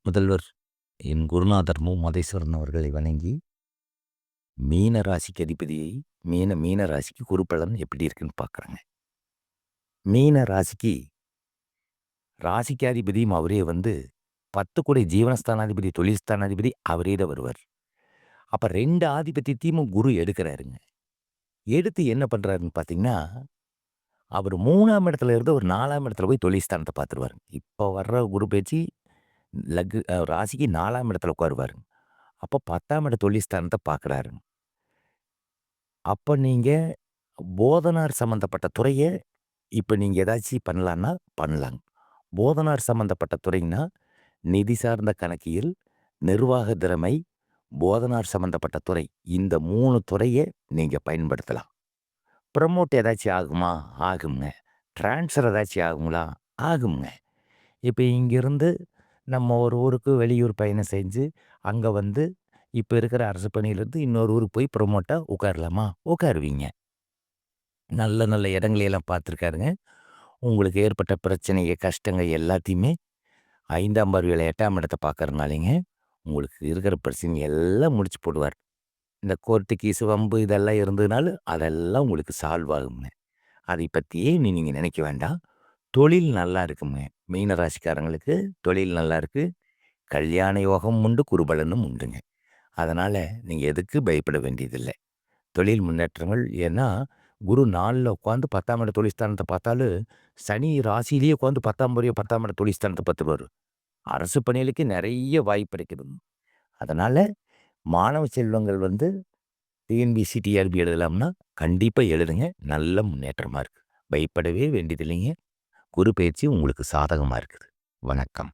முதல்வர் என் குருநாதர் மாதேஸ்வரன் அவர்களை வணங்கி, மீன ராசிக்கு அதிபதியை மீன ராசிக்கு குருப்பலன் எப்படி இருக்குன்னு பார்க்குறேங்க. மீன ராசிக்கு ராசிக்காதிபதியும் அவரே 10 கூடை ஜீவனஸ்தானாதிபதி, தொழில் ஸ்தானாதிபதி அவரே தான் வருவார். அப்ப 2 ஆதிபத்தியத்தையும் குரு எடுக்கிறாருங்க. எடுத்து என்ன பண்றாருன்னு பார்த்தீங்கன்னா, அவர் 3ஆம் இடத்துல இருந்து ஒரு 4ஆம் இடத்துல போய் தொழில் ஸ்தானத்த பார்த்துருவாருங்க. இப்போ வர்ற குரு பெயர்ச்சி ராசிக்கு 4ஆம் இடத்துல உட்காருவாருங்க. அப்போ 10ஆம் இட தொழில் ஸ்தானத்த பார்க்குறாருங்க. அப்ப நீங்க போதனார் சம்மந்தப்பட்ட துறைய இப்ப நீங்க ஏதாச்சும் பண்ணலான்னா பண்ணலாங்க. போதனார் சம்மந்தப்பட்ட துறைன்னா, நிதி சார்ந்த கணக்கியல், நிர்வாக திறமை, போதனார் சம்மந்தப்பட்ட துறை. இந்த 3 துறைய நீங்க பயன்படுத்தலாம். ப்ரமோட் ஏதாச்சும் ஆகுமா? ஆகுங்க. ட்ரான்ஸ்ஃபர் ஏதாச்சும் ஆகுங்களா? ஆகுங்க. இப்ப இங்கிருந்து நம்ம ஒரு ஊருக்கு வெளியூர் பயணம் செஞ்சு, அங்க இப்ப இருக்கிற அரசு பணியிலிருந்து இன்னொரு ஊருக்கு போய் ப்ரமோட்டா உட்காரலாமா? உட்காருவீங்க. நல்ல நல்ல இடங்களையெல்லாம் பார்த்துருக்காருங்க. உங்களுக்கு ஏற்பட்ட பிரச்சனைக, கஷ்டங்க எல்லாத்தையுமே 5ஆம் பார்வையில 8ஆம் இடத்த பார்க்கறனாலேங்க, உங்களுக்கு இருக்கிற பிரச்சனை எல்லாம் முடிச்சு போடுவார். இந்த கோர்ட்டு கீஸு, வம்பு இதெல்லாம் இருந்ததுனாலும், அதெல்லாம் உங்களுக்கு சால்வ் ஆகுங்க. அதை பத்தியே நீங்க நினைக்க வேண்டாம். தொழில் நல்லா இருக்குங்க. மீன ராசிக்காரங்களுக்கு தொழில் நல்லா இருக்கு. கல்யாண யோகம் உண்டு, குருபலனும் உண்டுங்க. அதனால நீங்க எதுக்கு பயப்பட வேண்டியதில்ல. தொழில் முன்னேற்றங்கள் ஏன்னா, குரு 4ல உட்காந்து 10ஆம் இட தொழில் ஸ்தானத்த பார்த்தாலும், சனி ராசியிலேயே உட்காந்து 10ஆம் இட தொழில் ஸ்தானத்த பார்த்துருவாரு. அரசு பணிகளுக்கு நெறைய வாய்ப்பு இருக்குதுங்க. அதனால மாணவ செல்வங்கள் டிஎன்பிஎஸ்சி, டிஆர்பி எழுதலாம்னா, கண்டிப்பா எழுதுங்க. நல்ல முன்னேற்றமா இருக்கு. பயப்படவே வேண்டியதில்லைங்க. குரு பெயர்ச்சி உங்களுக்கு சாதகமா இருக்குது. வணக்கம்.